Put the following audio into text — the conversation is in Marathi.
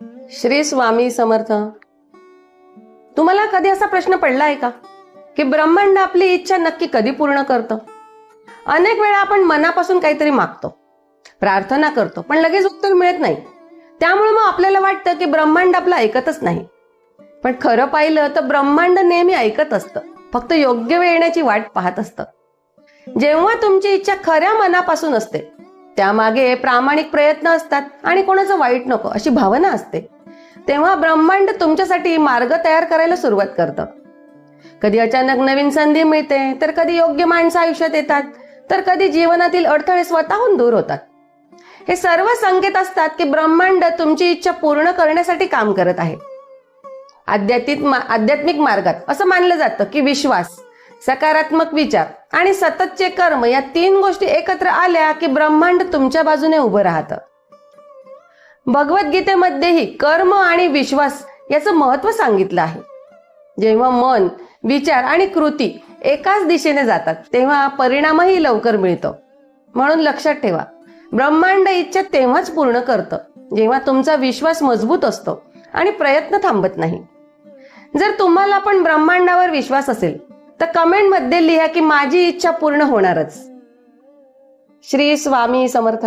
श्री स्वामी समर्थ. तुम्हाला कधी असा प्रश्न पडला आहे का की ब्रह्मांड आपली इच्छा नक्की कधी पूर्ण करतं? अनेक वेळा आपण मनापासून काहीतरी मागतो, प्रार्थना करतो, पण लगेच उत्तर मिळत नाही. त्यामुळे मग आपल्याला वाटतं की ब्रह्मांड आपलं ऐकतच नाही. पण खरं पाहिलं तर ब्रह्मांड नेहमी ऐकत असतं, फक्त योग्य वेळ येण्याची वाट पाहत असतं. जेव्हा तुमची इच्छा खऱ्या मनापासून असते, त्यामागे प्रामाणिक प्रयत्न असतात आणि कोणाचं वाईट नको अशी भावना असते, तेव्हा ब्रह्मांड तुमच्यासाठी मार्ग तयार करायला सुरुवात करतं. कधी अचानक नवीन संधी मिळते, तर कधी योग्य माणसं आयुष्यात येतात, तर कधी जीवनातील अडथळे स्वतःहून दूर होतात. हे सर्व संकेत असतात की ब्रह्मांड तुमची इच्छा पूर्ण करण्यासाठी काम करत आहे. आध्यात्मिक मार्गात असं मानलं जातं की विश्वास, सकारात्मक विचार आणि सततचे कर्म या 3 गोष्टी एकत्र आल्या की ब्रह्मांड तुमच्या बाजूने उभं राहतं. भगवद्गीतेमध्येही कर्म आणि विश्वास याचं महत्व सांगितलं आहे. जेव्हा मन, विचार आणि कृती एकाच दिशेने जातात, तेव्हा परिणामही लवकर मिळतो. म्हणून लक्षात ठेवा, ब्रह्मांड इच्छा तेव्हाच पूर्ण करतं जेव्हा तुमचा विश्वास मजबूत असतो आणि प्रयत्न थांबत नाही. जर तुम्हाला पण ब्रह्मांडावर विश्वास असेल तर कमेंट मध्ये लिहा की माझी इच्छा पूर्ण होणारच. श्री स्वामी समर्थ.